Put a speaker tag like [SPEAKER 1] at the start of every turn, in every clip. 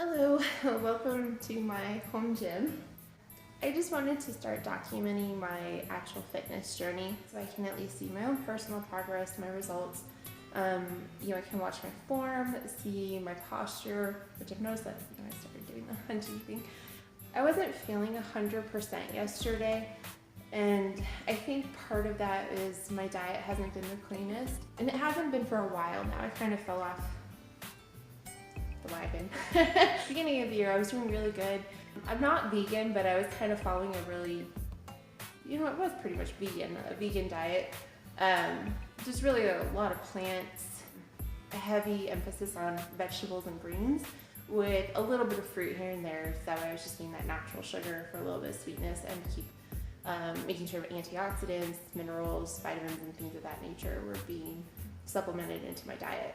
[SPEAKER 1] Hello, welcome to my home gym. I just wanted to start documenting my actual fitness journey so I can at least see my own personal progress, my results. I can watch my form, see my posture, which I've noticed that I started doing the hunting thing. I wasn't feeling 100% yesterday, and I think part of that is my diet hasn't been the cleanest, and it hasn't been for a while now. I kind of fell off the wagon. Beginning of the year, I was doing really good. I'm not vegan, but I was kind of following a really, it was pretty much a vegan diet. Just really a lot of plants, a heavy emphasis on vegetables and greens with a little bit of fruit here and there. So I was just getting that natural sugar for a little bit of sweetness and keep making sure antioxidants, minerals, vitamins, and things of that nature were being supplemented into my diet.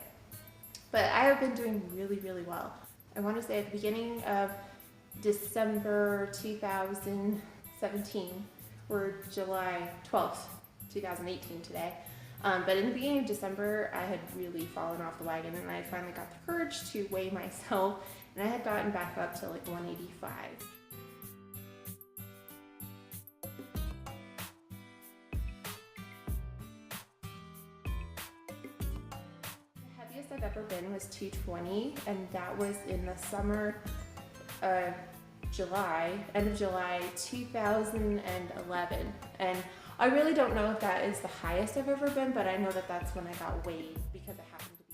[SPEAKER 1] But I have been doing really, really well. I want to say at the beginning of December 2017, we're July 12th, 2018 today. But in the beginning of December, I had really fallen off the wagon, and I finally got the courage to weigh myself, and I had gotten back up to like 185. I've ever been was 220, and that was in the summer of end of July 2011. And I really don't know if that is the highest I've ever been, but I know that that's when I got weighed because it happened to be.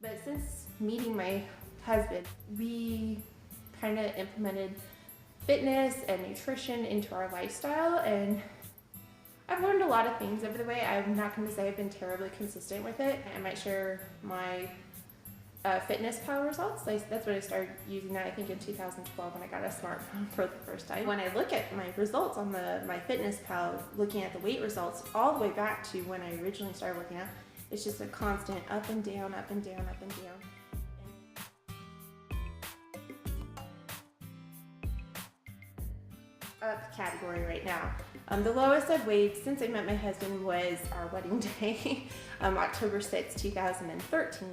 [SPEAKER 1] But since meeting my husband, we kind of implemented fitness and nutrition into our lifestyle, and I've learned a lot of things over the way. I'm not going to say I've been terribly consistent with it. I might share my fitness pal results. That's when I started using that, I think in 2012 when I got a smartphone for the first time. When I look at my results on my fitness pal, looking at the weight results all the way back to when I originally started working out, it's just a constant up and down, up and down, up and down. Up category right now. The lowest I've weighed since I met my husband was our wedding day, October 6, 2013.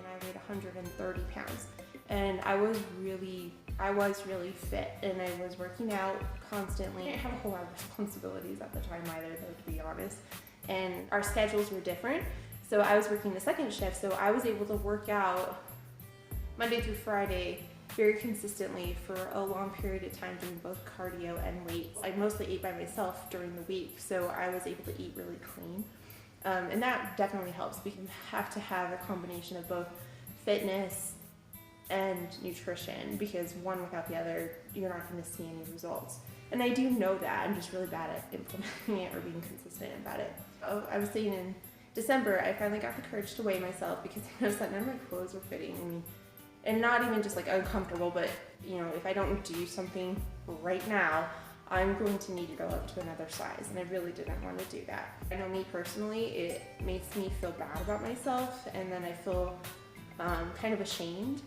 [SPEAKER 1] I weighed 130 pounds, and I was really fit, and I was working out constantly. I didn't have a whole lot of responsibilities at the time either, though, to be honest, and our schedules were different. So I was working the second shift, so I was able to work out Monday through Friday very consistently for a long period of time, doing both cardio and weights. I mostly ate by myself during the week, so I was able to eat really clean. And that definitely helps, because you have to have a combination of both fitness and nutrition, because one without the other, you're not going to see any results. And I do know that. I'm just really bad at implementing it or being consistent about it. I was saying in December, I finally got the courage to weigh myself because I noticed that none of my clothes were fitting. And not even just like uncomfortable, but if I don't do something right now, I'm going to need to go up to another size, and I really didn't want to do that. I know me personally, it makes me feel bad about myself, and then I feel kind of ashamed,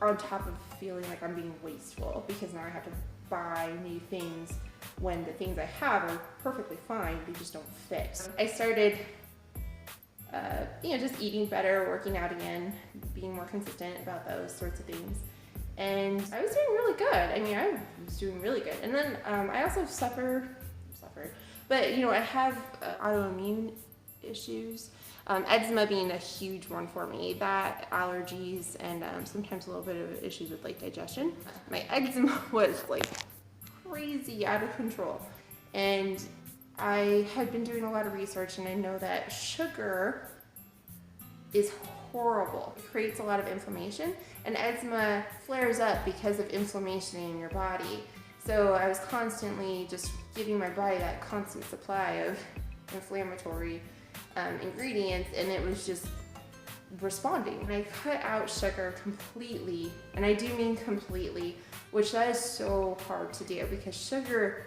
[SPEAKER 1] on top of feeling like I'm being wasteful, because now I have to buy new things when the things I have are perfectly fine, they just don't fit. So I started just eating better, working out again, being more consistent about those sorts of things. And I was doing really good. I was doing really good. And then I also suffered But I have autoimmune issues. Eczema being a huge one for me. That, allergies, and sometimes a little bit of issues with like digestion. My eczema was like crazy out of control. And I had been doing a lot of research, and I know that sugar is horrible. It creates a lot of inflammation, and eczema flares up because of inflammation in your body. So I was constantly just giving my body that constant supply of inflammatory ingredients, and it was just responding. And I cut out sugar completely, and I do mean completely, which that is so hard to do because sugar,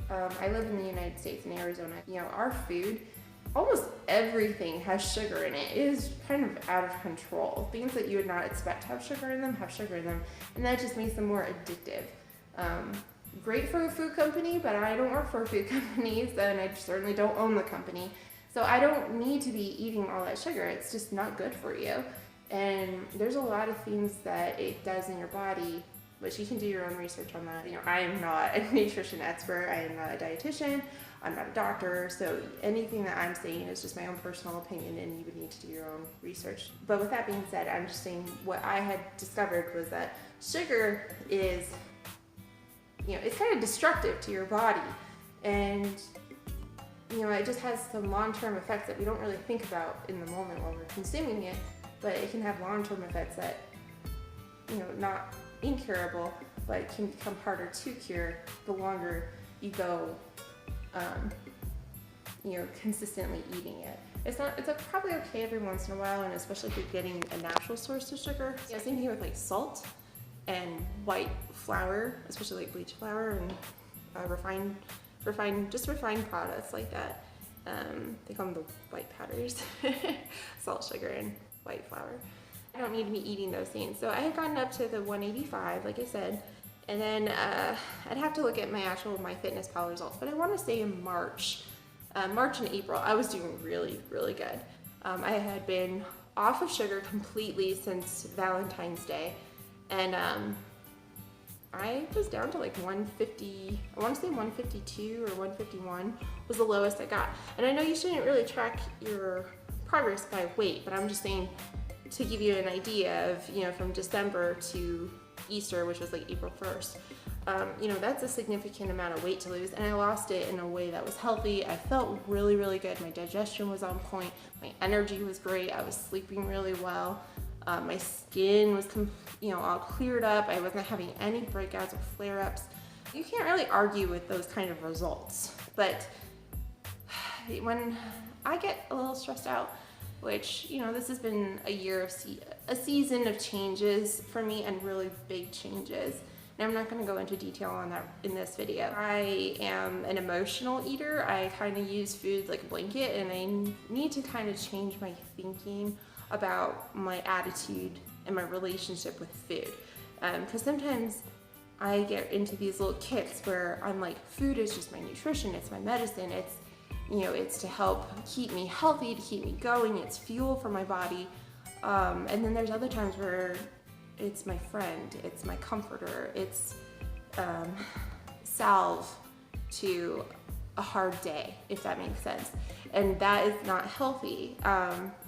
[SPEAKER 1] I live in the United States, in Arizona. Our food, almost everything has sugar in it. It is kind of out of control. Things that you would not expect to have sugar in them have sugar in them, and that just makes them more addictive. Great for a food company, but I don't work for a food company, and I certainly don't own the company. So I don't need to be eating all that sugar. It's just not good for you. And there's a lot of things that it does in your body, but you can do your own research on that. I am not a nutrition expert. I am not a dietitian. I'm not a doctor. So anything that I'm saying is just my own personal opinion, and you would need to do your own research. But with that being said, I'm just saying what I had discovered was that sugar is, it's kind of destructive to your body. And it just has some long-term effects that we don't really think about in the moment while we're consuming it, but it can have long-term effects that, not incurable, but it can become harder to cure the longer you go, consistently eating it. It's probably okay every once in a while, and especially if you're getting a natural source of sugar. Same thing with like salt and white flour, especially like bleach flour and refined products like that. They call them the white powders. Salt, sugar, and white flour. I don't need to be eating those things. So I had gotten up to the 185, like I said, and then I'd have to look at my MyFitnessPal results, but I want to say in March and April, I was doing really, really good. I had been off of sugar completely since Valentine's Day, and I was down to like 150, I want to say 152 or 151 was the lowest I got. And I know you shouldn't really track your progress by weight, but I'm just saying to give you an idea of, from December to Easter, which was like April 1st, that's a significant amount of weight to lose, and I lost it in a way that was healthy. I felt really, really good. My digestion was on point. My energy was great. I was sleeping really well. My skin was, all cleared up. I wasn't having any breakouts or flare-ups. You can't really argue with those kind of results. But when I get a little stressed out, which, this has been a year of a season of changes for me, and really big changes. And I'm not going to go into detail on that in this video. I am an emotional eater. I kind of use food like a blanket, and I need to kind of change my thinking about my attitude and my relationship with food. Because sometimes I get into these little kicks where I'm like, food is just my nutrition, it's my medicine, it's to help keep me healthy, to keep me going, it's fuel for my body. And then there's other times where it's my friend, it's my comforter, it's salve to a hard day, if that makes sense. And that is not healthy.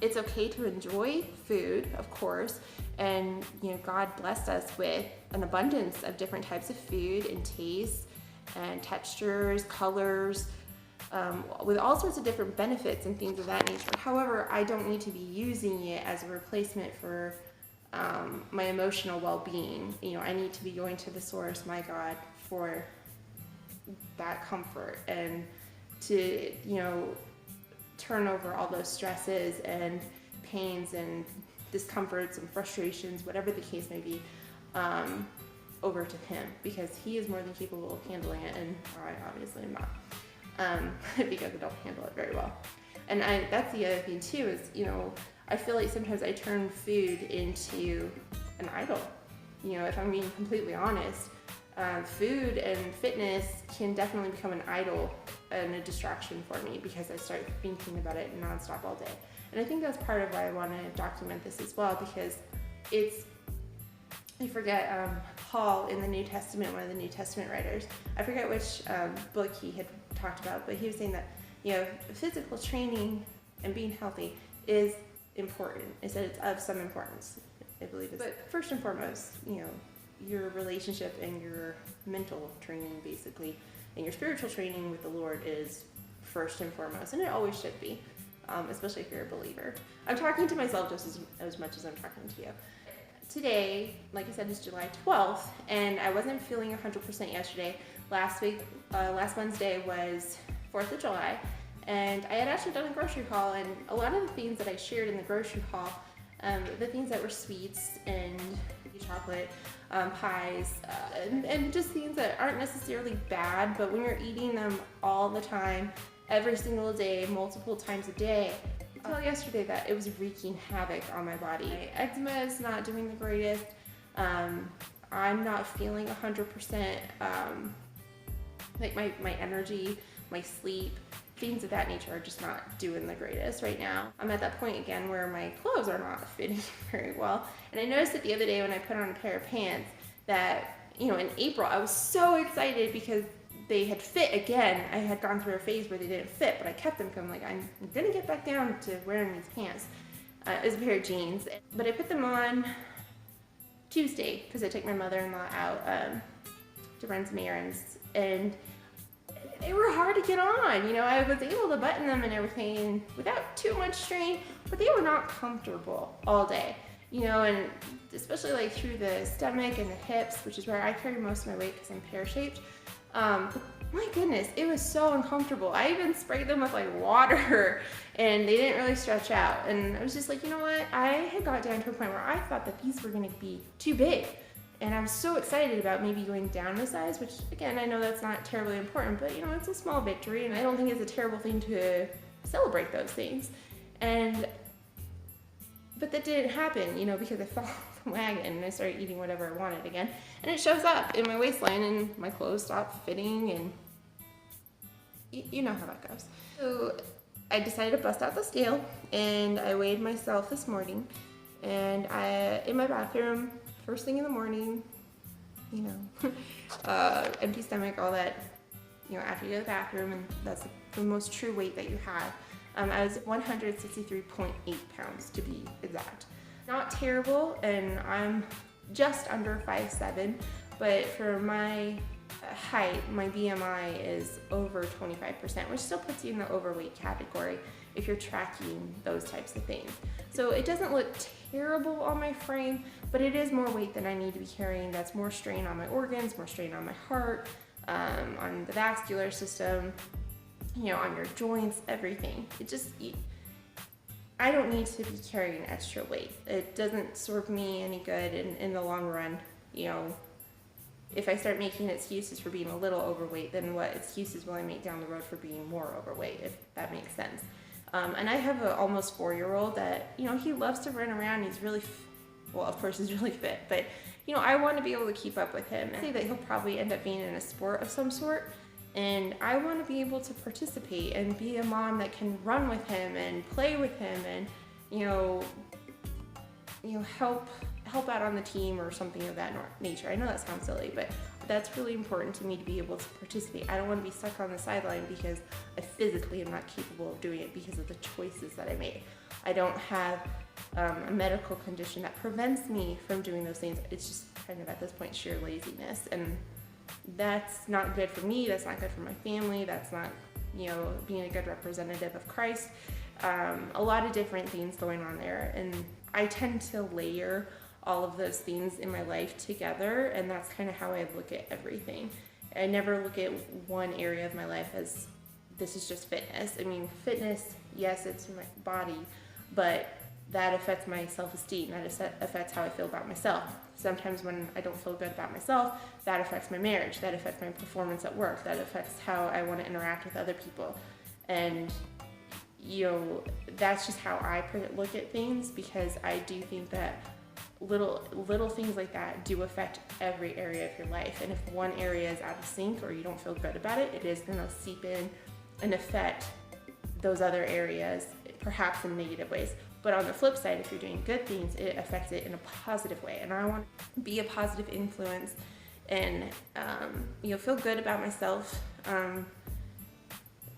[SPEAKER 1] It's okay to enjoy food, of course, and God blessed us with an abundance of different types of food and tastes and textures, colors, with all sorts of different benefits and things of that nature. However, I don't need to be using it as a replacement for my emotional well-being. I need to be going to the source, my God, for that comfort, and to turn over all those stresses and pains and discomforts and frustrations, whatever the case may be, over to him, because he is more than capable of handling it, and I obviously am not, because I don't handle it very well. And that's the other thing too, is I feel like sometimes I turn food into an idol. If I'm being completely honest, food and fitness can definitely become an idol and a distraction for me, because I start thinking about it nonstop all day. And I think that's part of why I want to document this as well, because I forget, Paul in the New Testament, one of the New Testament writers, I forget which book he had talked about, but he was saying that, physical training and being healthy is important. He said it's of some importance, I believe. But first and foremost, your relationship and your mental training, basically, and your spiritual training with the Lord is first and foremost, and it always should be, especially if you're a believer. I'm talking to myself just as much as I'm talking to you. Today, like I said, is July 12th, and I wasn't feeling 100% yesterday. Last Wednesday was 4th of July, and I had actually done a grocery haul, and a lot of the things that I shared in the grocery haul, the things that were sweets and chocolate, pies, and just things that aren't necessarily bad, but when you're eating them all the time, every single day, multiple times a day, until yesterday, that it was wreaking havoc on my body. My eczema is not doing the greatest. I'm not feeling 100%, like my energy, my sleep, things of that nature are just not doing the greatest right now. I'm at that point again where my clothes are not fitting very well. And I noticed it the other day when I put on a pair of pants that, in April, I was so excited because they had fit again. I had gone through a phase where they didn't fit, but I kept them because I'm like, I'm gonna get back down to wearing these pants. It was a pair of jeans, but I put them on Tuesday because I took my mother-in-law out to run some errands, and they were hard to get on. I was able to button them and everything without too much strain, but they were not comfortable all day. And especially like through the stomach and the hips, which is where I carry most of my weight because I'm pear-shaped. My goodness, it was so uncomfortable. I even sprayed them with like water and they didn't really stretch out. And I was just like, you know what? I had got down to a point where I thought that these were gonna be too big. And I was so excited about maybe going down a size, which again, I know that's not terribly important, but it's a small victory, and I don't think it's a terrible thing to celebrate those things. But that didn't happen, because I fell off the wagon and I started eating whatever I wanted again. And it shows up in my waistline and my clothes stop fitting, and you know how that goes. So I decided to bust out the scale, and I weighed myself this morning, and in my bathroom, first thing in the morning, empty stomach, all that, after you go to the bathroom, and that's the most true weight that you have. I was 163.8 pounds to be exact. Not terrible, and I'm just under 5'7", but for my height, my BMI is over 25%, which still puts you in the overweight category if you're tracking those types of things. So it doesn't look terrible on my frame, but it is more weight than I need to be carrying. That's more strain on my organs, more strain on my heart, on the vascular system, on your joints, everything. I don't need to be carrying extra weight. It doesn't serve me any good in the long run. If I start making excuses for being a little overweight, then what excuses will I make down the road for being more overweight, if that makes sense? And I have an almost 4-year-old that, he loves to run around. He's really, of course he's really fit, but, I want to be able to keep up with him. I say that he'll probably end up being in a sport of some sort, and I want to be able to participate and be a mom that can run with him and play with him and, help out on the team or something of that nature. I know that sounds silly, but that's really important to me to be able to participate. I don't want to be stuck on the sideline because I physically am not capable of doing it because of the choices that I made. I don't have a medical condition that prevents me from doing those things. It's just kind of at this point sheer laziness, and that's not good for me. That's not good for my family. That's not, being a good representative of Christ. A lot of different things going on there, and I tend to layer all of those things in my life together, and that's kind of how I look at everything. I never look at one area of my life as this is just fitness. I mean, fitness, yes, it's my body, but that affects my self-esteem. That affects how I feel about myself. Sometimes when I don't feel good about myself, that affects my marriage. That affects my performance at work. That affects how I want to interact with other people. And that's just how I look at things, because I do think that little things like that do affect every area of your life. And if one area is out of sync or you don't feel good about it, it is going to seep in and affect those other areas, perhaps in negative ways. But on the flip side, if you're doing good things, it affects it in a positive way. And I want to be a positive influence and feel good about myself.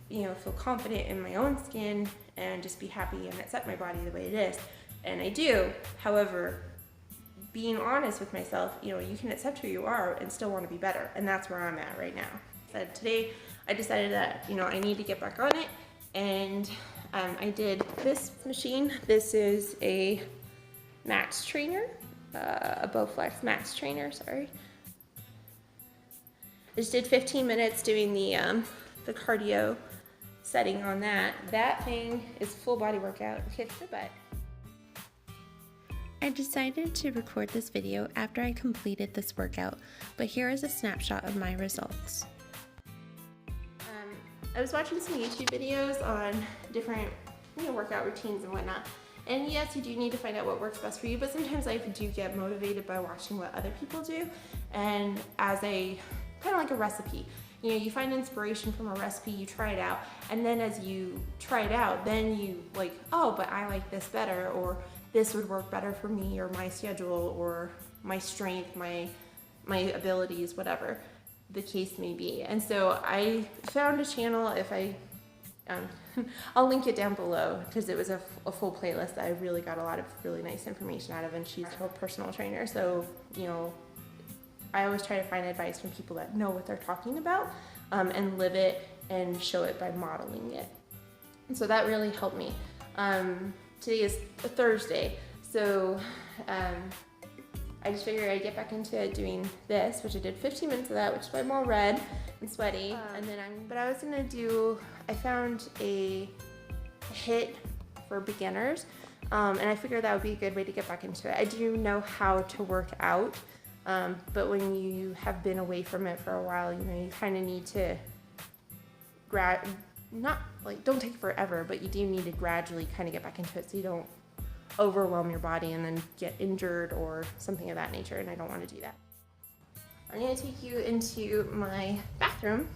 [SPEAKER 1] feel confident in my own skin and just be happy and accept my body the way it is. And I do. However, being honest with myself, you can accept who you are and still want to be better. And that's where I'm at right now. So today I decided that, I need to get back on it. And I did this machine. This is a max trainer, a Bowflex max trainer, sorry. I just did 15 minutes doing the cardio setting on that. That thing is full body workout, kicks the butt. I decided to record this video after I completed this workout, but here is a snapshot of my results. I was watching some YouTube videos on different workout routines and whatnot. And yes, you do need to find out what works best for you, but sometimes I do get motivated by watching what other people do, and as a kind of like a recipe. You find inspiration from a recipe, you try it out, and then as you try it out, then you like, oh, but I like this better, or this would work better for me, or my schedule, or my strength, my abilities, whatever the case may be. And so I found a channel, I'll link it down below, because it was a full playlist that I really got a lot of really nice information out of, and she's a personal trainer, so I always try to find advice from people that know what they're talking about, and live it and show it by modeling it. And so that really helped me. Today is a Thursday, so I just figured I'd get back into doing this, which I did 15 minutes of that, which is why I'm all red and sweaty. And then I found a HIIT for beginners, and I figured that would be a good way to get back into it. I do know how to work out, but when you have been away from it for a while, you kind of need to don't take forever, but you do need to gradually kind of get back into it so you don't overwhelm your body and then get injured or something of that nature, and I don't want to do that. I'm going to take you into my bathroom,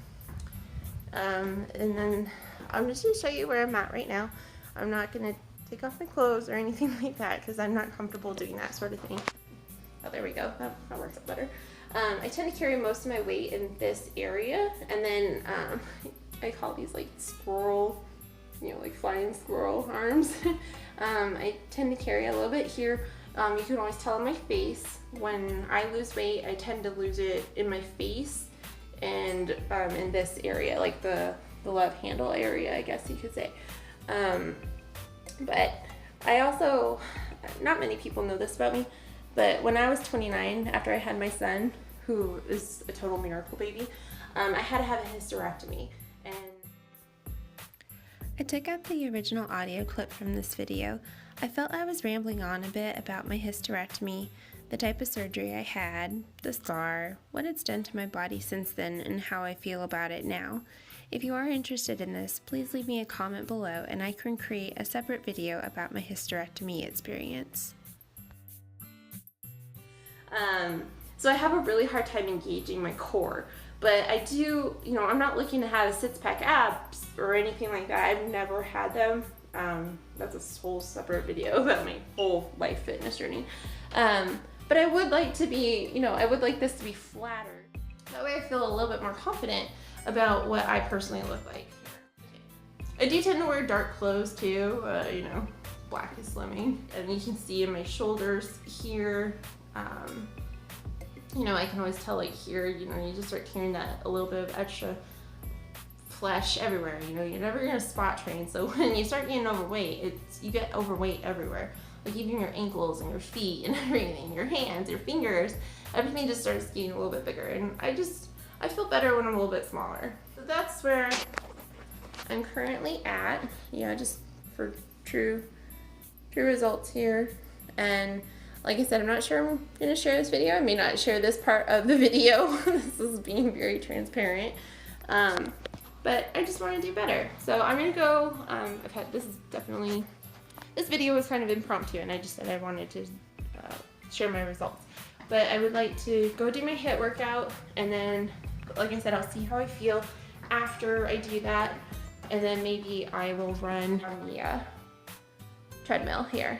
[SPEAKER 1] and then I'm just going to show you where I'm at right now. I'm not going to take off my clothes or anything like that because I'm not comfortable doing that sort of thing. Oh, there we go. That works out better. I tend to carry most of my weight in this area, and then I call these like squirrel, like flying squirrel arms. I tend to carry a little bit here. You can always tell in my face. When I lose weight, I tend to lose it in my face and in this area, like the love handle area, I guess you could say. But I also, not many people know this about me, but when I was 29, after I had my son, who is a total miracle baby, I had to have a hysterectomy. And I took out the original audio clip from this video. I felt I was rambling on a bit about my hysterectomy, the type of surgery I had, the scar, what it's done to my body since then, and how I feel about it now. If you are interested in this, please leave me a comment below and I can create a separate video about my hysterectomy experience. So I have a really hard time engaging my core. But I do, I'm not looking to have a six-pack abs or anything like that. I've never had them. That's a whole separate video about my whole life fitness journey. But I would like to be, I would like this to be flatter. That way I feel a little bit more confident about what I personally look like. I do tend to wear dark clothes too, black is slimming. And you can see in my shoulders here, I can always tell like here, you just start hearing that a little bit of extra flesh everywhere. You're never gonna spot train. So when you start getting overweight, you get overweight everywhere. Like even your ankles and your feet and everything, your hands, your fingers, everything just starts getting a little bit bigger. And I feel better when I'm a little bit smaller. So that's where I'm currently at. Just for true results here. And like I said, I'm not sure I'm going to share this video. I may not share this part of the video. This is being very transparent. But I just want to do better. So I'm going to go, this video was kind of impromptu and I just said I wanted to share my results. But I would like to go do my HIIT workout, and then, like I said, I'll see how I feel after I do that. And then maybe I will run on the treadmill here.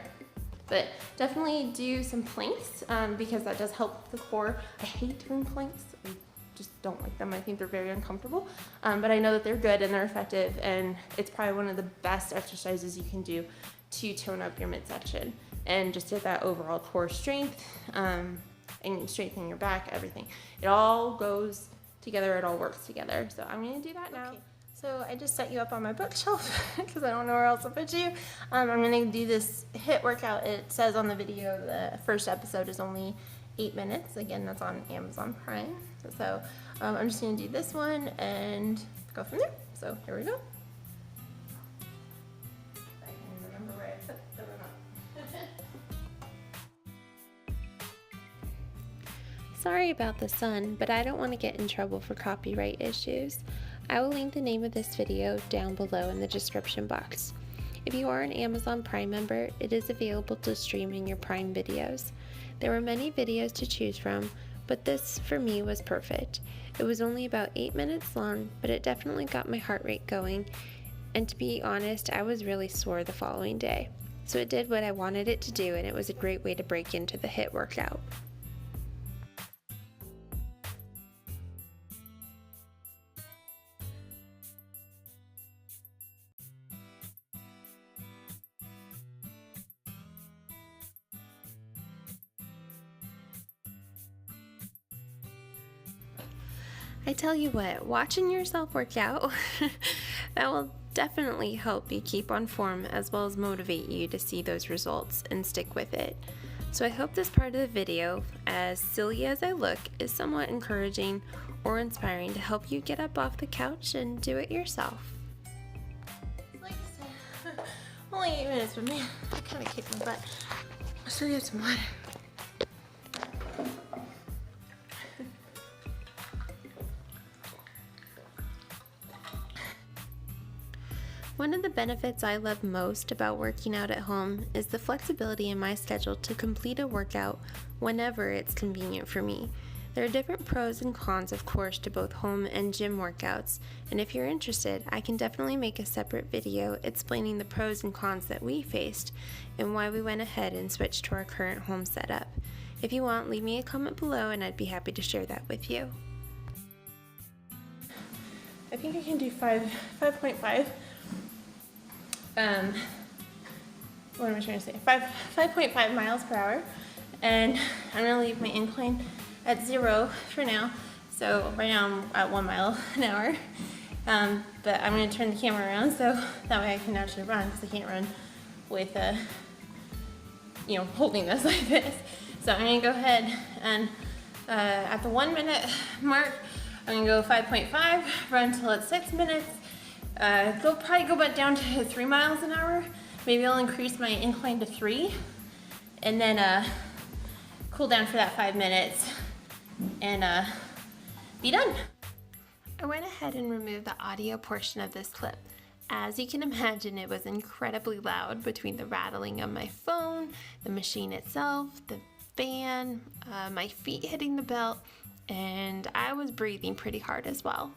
[SPEAKER 1] But definitely do some planks because that does help the core. I hate doing planks. I just don't like them. I think they're very uncomfortable, but I know that they're good and they're effective, and it's probably one of the best exercises you can do to tone up your midsection and just get that overall core strength, and strengthen your back, everything. It all goes together, it all works together. So I'm gonna do that now. Okay. So I just set you up on my bookshelf because I don't know where else to put you. I'm gonna do this HIIT workout. It says on the video the first episode is only 8 minutes. Again, that's on Amazon Prime. So I'm just gonna do this one and go from there. So here we go. I can remember where I put the remote.
[SPEAKER 2] Sorry about the sun, but I don't want to get in trouble for copyright issues. I will link the name of this video down below in the description box. If you are an Amazon Prime member, it is available to stream in your Prime videos. There were many videos to choose from, but this for me was perfect. It was only about 8 minutes long, but it definitely got my heart rate going, and to be honest, I was really sore the following day. So it did what I wanted it to do, and it was a great way to break into the HIIT workout. I tell you what, watching yourself work out, that will definitely help you keep on form as well as motivate you to see those results and stick with it. So I hope this part of the video, as silly as I look, is somewhat encouraging or inspiring to help you get up off the couch and do it yourself.
[SPEAKER 1] Like I said, only 8 minutes, but man, I kind of kicked my butt. I'll show you some water.
[SPEAKER 2] One of the benefits I love most about working out at home is the flexibility in my schedule to complete a workout whenever it's convenient for me. There are different pros and cons, of course, to both home and gym workouts, and if you're interested, I can definitely make a separate video explaining the pros and cons that we faced and why we went ahead and switched to our current home setup. If you want, leave me a comment below and I'd be happy to share that with you.
[SPEAKER 1] I think I can do 5.5. What am I trying to say? 5.5 miles per hour, and I'm gonna leave my incline at 0 for now. So right now I'm at 1 mile an hour, but I'm gonna turn the camera around so that way I can actually run, because I can't run with holding this like this. So I'm gonna go ahead and at the 1 minute mark, I'm gonna go 5.5, run till it's 6 minutes. Probably go back down to 3 miles an hour. Maybe I'll increase my incline to 3, and then cool down for that 5 minutes and be done.
[SPEAKER 2] I went ahead and removed the audio portion of this clip. As you can imagine, it was incredibly loud between the rattling of my phone, the machine itself, the fan, my feet hitting the belt, and I was breathing pretty hard as well.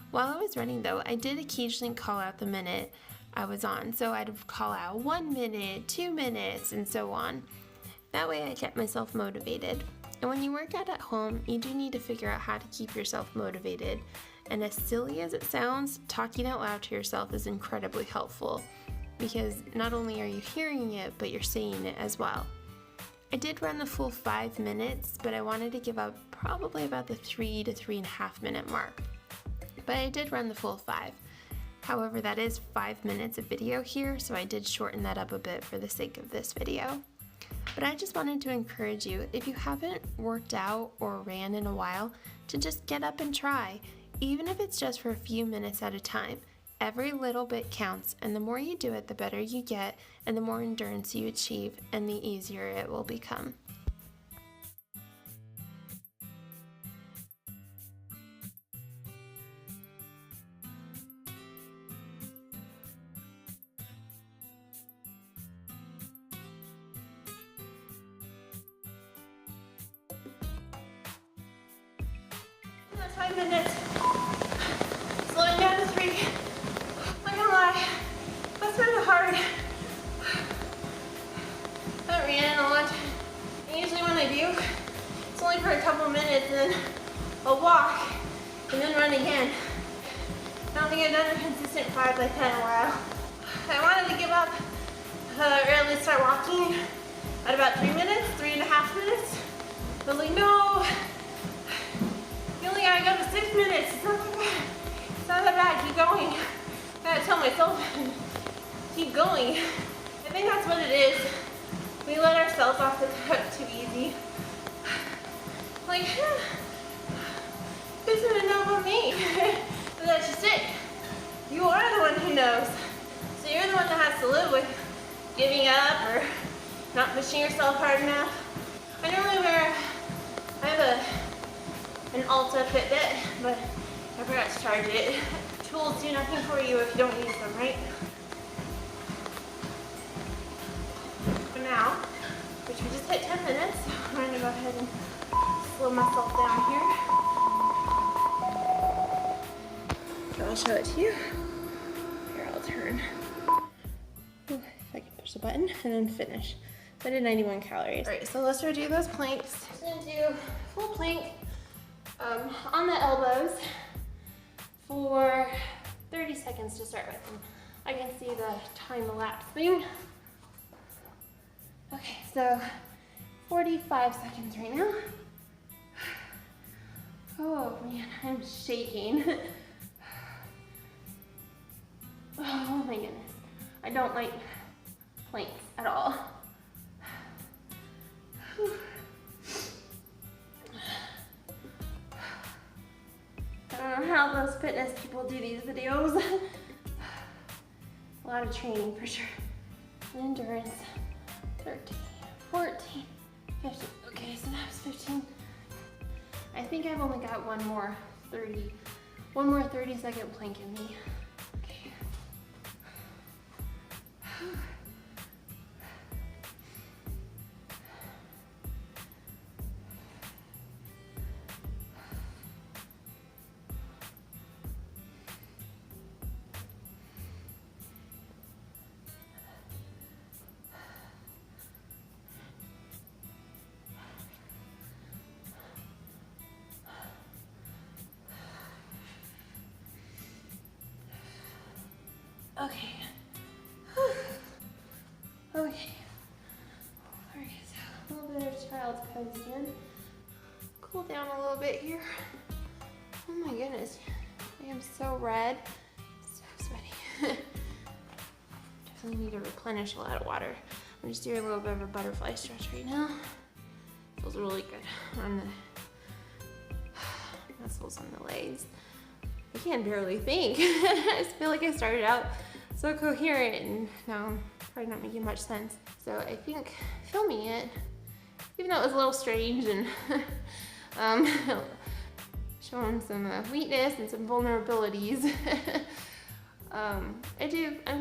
[SPEAKER 2] While I was running though, I did occasionally call out the minute I was on. So I'd call out 1 minute, 2 minutes, and so on. That way I kept myself motivated. And when you work out at home, you do need to figure out how to keep yourself motivated. And as silly as it sounds, talking out loud to yourself is incredibly helpful, because not only are you hearing it, but you're saying it as well. I did run the full 5 minutes, but I wanted to give up probably about the 3 to 3.5 minute mark. But I did run the full 5. However, that is 5 minutes of video here, so I did shorten that up a bit for the sake of this video. But I just wanted to encourage you, if you haven't worked out or ran in a while, to just get up and try, even if it's just for a few minutes at a time. Every little bit counts, and the more you do it, the better you get, and the more endurance you achieve, and the easier it will become.
[SPEAKER 1] That's 5 minutes. Slowing down to 3. Not gonna lie, that's been hard. I haven't ran in a long time. And usually when I do, it's only for a couple minutes, and then I'll walk
[SPEAKER 2] and then run again. I don't think I've done a consistent 5 like that in a while. I wanted to give up or at least start walking at about 3 minutes, 3.5 minutes. I was like, no, you only gotta go to 6 minutes. It's not that bad. It's not that bad. Keep going. I gotta tell myself, keep going. I think that's what it is. We let ourselves off the hook too easy. Like, who's gonna know about me? But that's just it. You are the one who knows. So you're the one that has to live with giving up or not pushing yourself hard enough. I normally I have an Alta Fitbit, but I forgot to charge it. Tools do nothing for you if you don't use them, right? For now, which we just hit 10 minutes, I'm gonna go ahead and slow myself down here. So I'll show it to you. Here, I'll turn. If I can push the button and then finish. So I did 91 calories. All right, so let's redo those planks. I'm gonna do full plank on the elbows for 30 seconds to start with. And I can see the time elapsing. Okay, so 45 seconds right now. Oh man, I'm shaking. Oh my goodness. I don't like planks at all. I don't know how those fitness people do these videos. A lot of training for sure. Endurance. 13, 14, 15. Okay, so that was 15. I think I've only got one more 30-second plank in me. Okay. Okay. Okay. Alright, so a little bit of child's pose again. Cool down a little bit here. Oh my goodness. I am so red. So sweaty. Definitely need to replenish a lot of water. I'm just doing a little bit of a butterfly stretch right now. Feels really good on the muscles on the legs. I can barely think. I just feel like I started out so coherent and now I'm probably not making much sense. So I think filming it, even though it was a little strange and showing some weakness and some vulnerabilities, I'm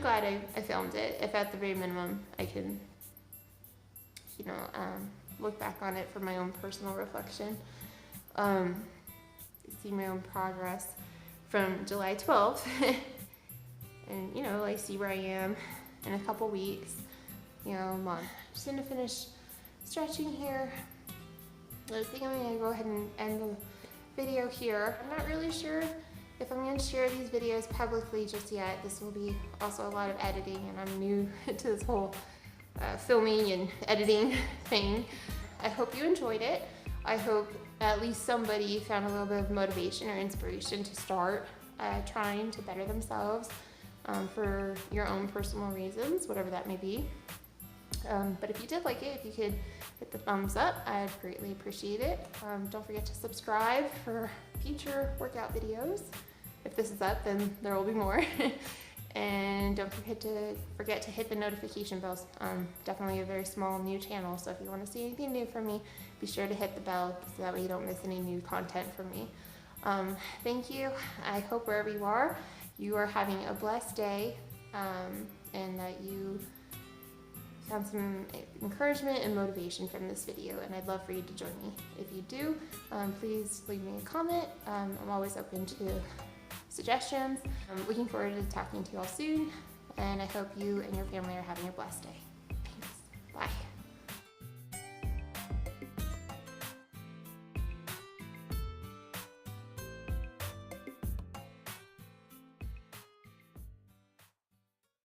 [SPEAKER 2] glad I filmed it. If at the very minimum I can, look back on it for my own personal reflection, see my own progress from July 12th and I see where I am in a couple weeks, month. Just gonna finish stretching here. I think I'm gonna go ahead and end the video here. I'm not really sure if I'm gonna share these videos publicly just yet. This will be also a lot of editing and I'm new to this whole filming and editing thing. I hope you enjoyed it. I hope at least somebody found a little bit of motivation or inspiration to start trying to better themselves for your own personal reasons, whatever that may be. But if you did like it, if you could hit the thumbs up, I'd greatly appreciate it. Don't forget to subscribe for future workout videos. If this is up, then there will be more. And don't forget to hit the notification bells. Definitely a very small new channel, so if you want to see anything new from me, be sure to hit the bell so that way you don't miss any new content from me. Thank you. I hope wherever you are having a blessed day, and that you found some encouragement and motivation from this video, and I'd love for you to join me. If you do, please leave me a comment. I'm always open to suggestions. I'm looking forward to talking to you all soon, and I hope you and your family are having a blessed day. Thanks. Bye.